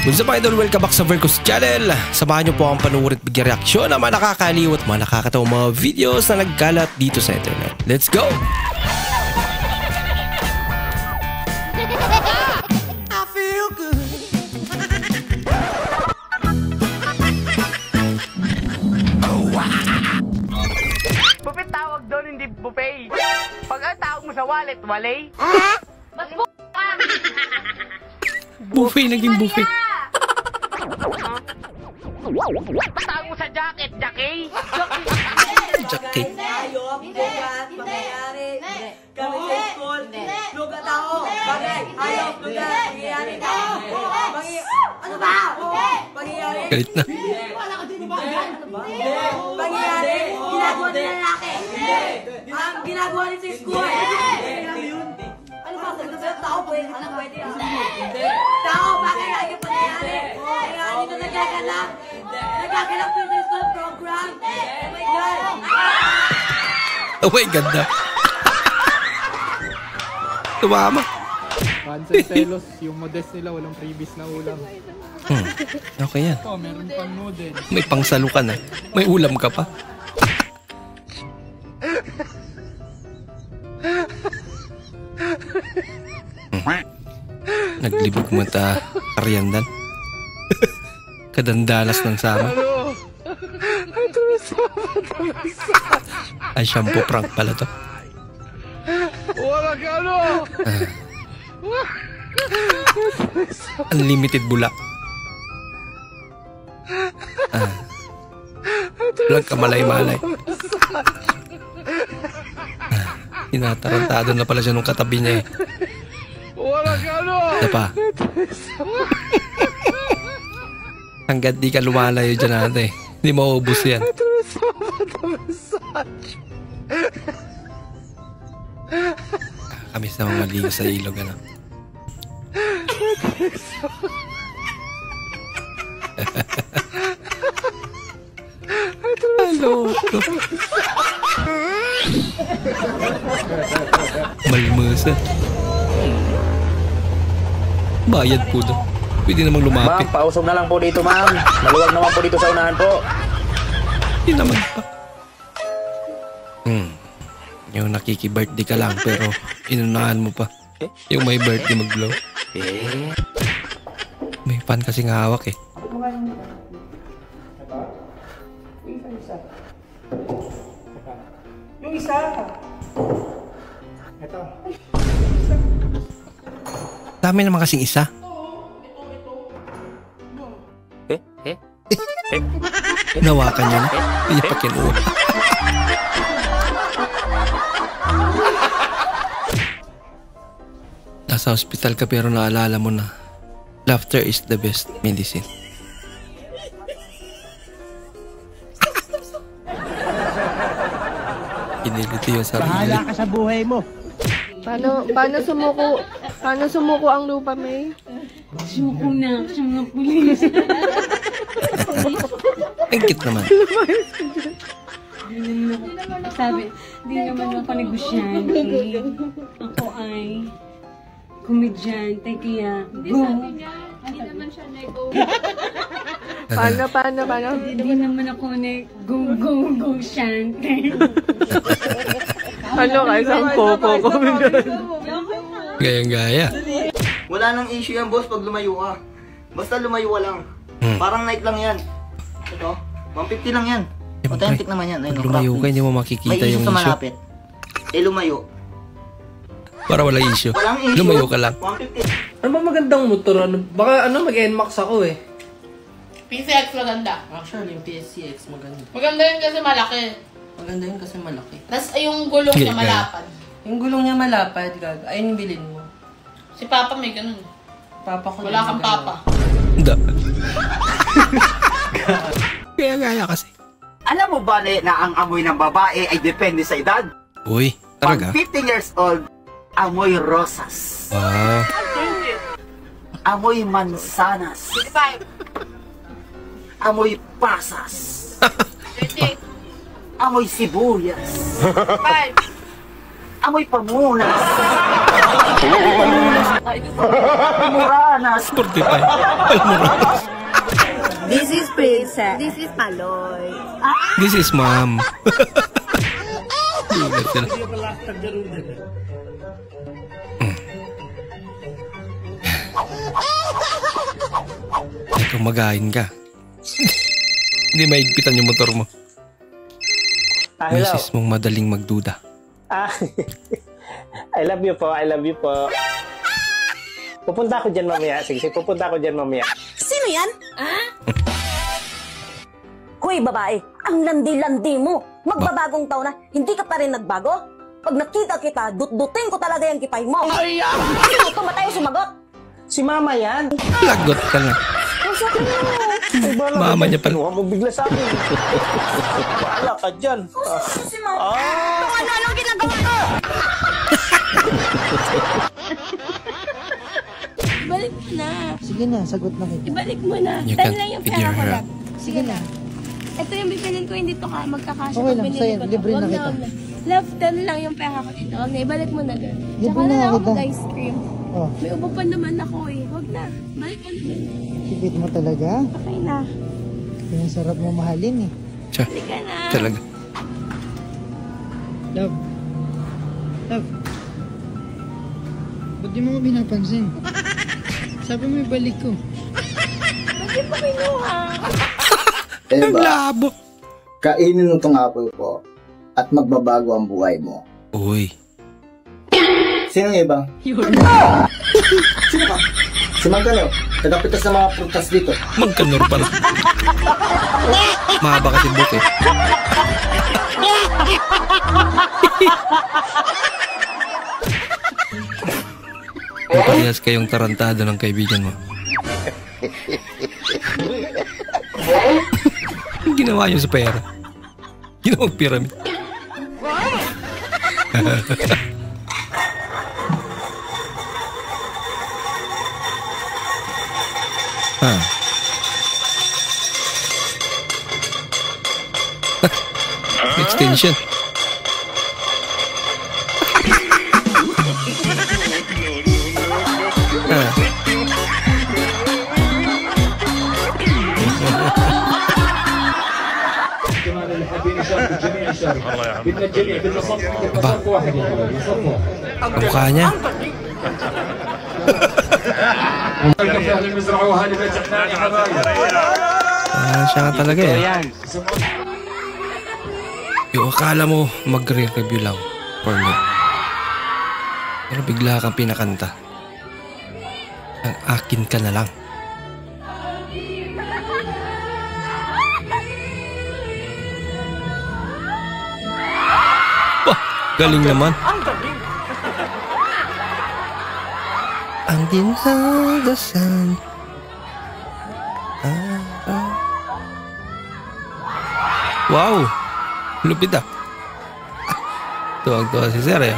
What's up idol? Welcome back sa Vercos Channel. Samahan nyo po akong panuorin at bigyan reaksyon ng mga nakakaliw at mga nakakatawang mga videos na nagkalat dito sa internet. Let's go! I feel good. Buffet tawag doon, hindi buffet. Pag ang tawag mo sa wallet, walay. Mas ka! Buffet, naging buffet. Tawag mo sa jacket, Jackie. Jackie. Ayop, lugat, pangyayari. Kami sa school, lugat ako. Bagay, ayop, lugat, pangyayari. Ano ba? Pangyayari. Galit na. Pangyayari, ginagawa ng lalaki. Ang ginagawa niya sa school. Ano ba? Sabi sa tao pwede. Ano pwede? Tao, bakit lagi pangyayari? Pangyayari na nagaganap. Nagaganap ko sa school program. Oh my God. Oh my God na. Tumama. Cancel selos, yung modest nila walang previous na ulam. Okay yan. Ito, meron pang noodles. May pangsalo ka na. May ulam ka pa. Naglibog mo ta Ariandan. Kadandalas ng sama. Ay, shampoo prank pala to. Wala ka ano! Unlimited bulak. Walang kamalay-malay. Tinatarantado na pala siya nung katabi niya eh. Wala ka ano! Isa pa. Hanggat di ka lumalayo dyan ate, hindi maubos yan. Kami sa mga maligo sa ilog ano. Hello. Malmusa. Bayad po doon. Pwede namang lumapit. Ma'am, pausog na lang po dito, ma'am. Maluwag naman po dito sa unahan po. Hindi naman pa. Yung nakiki-birthday ka lang pero inunahan mo pa. Yung may birthday mag-blow. May pan kasing hawak eh. Yung isa. Ito. Dami naman kasing isa. Nawakan niya na. Hindi niya pa kinuha. Nasa hospital ka pero naalala mo na laughter is the best medicine. Piniliti yung sarili. Bahala ka sa buhay mo. Paano sumuko ang lupa, May? Suko na sa mga pulis. Ang cute naman. Sabi, di naman ako negosyante. Ako ay komedyante, kaya go. Hindi naman siya nego. Paano? Hindi naman ako go syante. Ano ka? Isang koko. Gayang-gaya. Wala nang issue yan, boss, pag lumayo ka. Basta lumayo ka lang. Parang night lang yan. Ito, 150 lang yan. Authentic naman yan. Pag lumayo ka, hindi mo makikita yung issue. May issue sa issue. malapit. Lumayo. Para wala issue. Walang issue. Lumayo ka lang. 150. Ano ba magandang motor? Baka mag-NMAX ako eh. PCX maganda. Actually, yung PSCX maganda. Maganda yun kasi malaki. Maganda yun kasi malaki. Tapos yung gulong niya malapad. Yung gulong niya malapad, gag. Ayun yung bilhin mo. Si Papa may ganun. Papa ko. Wala kang Papa. Hindi. Gaya-gaya kasi. Alam mo ba na ang amoy ng babae ay depende sa edad? Uy, talaga? Pag 15 years old, amoy rosas. Wow. Amoy mansanas. 25. Amoy pasas. 30. Amoy sibuyas. 5. Amoy pamunas. Muranas. 45. Almoranas. This is Princess. This is Paloy. This is ma'am. Gulat sila. Ikaw magahin ka. Hindi maigpitan yung motor mo. Hello. Misis mong madaling magduda. I love you po, I love you po. Pupunta ako dyan mamaya. Sige, pupunta ako dyan mamaya. Sino yan? Hoy, babae, ang landi-landi mo. Magbabagong taon na, hindi ka pa rin nagbago? Pag nakita kita, dut-dutin ko talaga yung kipay mo. Sino ito? Ba tayo sumagot? Si mama yan. Lagot ka na. Mama niya pala. Kinuha mo bigla sa akin. Wala ka dyan. Si mama. Ano ginagawa ko? Ibalik mo na. Sige na, sagot na kita. Ibalik mo na. You Dahil can lang yung figure pera ko her lang. out. Sige na. Ito yung bibilin ko, hindi to ka magkakasya. Okay lang, Binili sa'yo, ko to. libre na Wag kita. wag na. Love, dahil lang yung pera ko dito. Wag na, ibalik mo na doon. Libre Tsaka na na lang ako kita. mag-ice cream. Oh, May ubo pa naman ako eh. Wag na. Balik mo na doon. sipit mo talaga. Okay na. Yung sarap mo mahalin eh. Siya. Halika na. Talaga. Love. Love. Ba't di mo ko binapansin? Sabi mo ibalik ko. Bakit mo kinuha? Ang labo. Kainin mo tong apple ko at magbabago ang buhay mo. Uy. Sino iba? Sino ka? Si Magkano. Nagapitas ng mga prutas dito. Magkanor pala. Mahaba kasi buti. Parehas kayong tarantado ng kaibigan mo. Ang ginawa niyo sa pera. Ginawang pyramid. Extension. Mukha niya. Siya nga talaga eh. Yung akala mo magre-review lang for me. Pero bigla kang pinakanta. Ang akin ka na lang. Bah, galing naman. Ang dinadasan. Wow! Lupit ah. Tuwag-tuwa si Sir eh.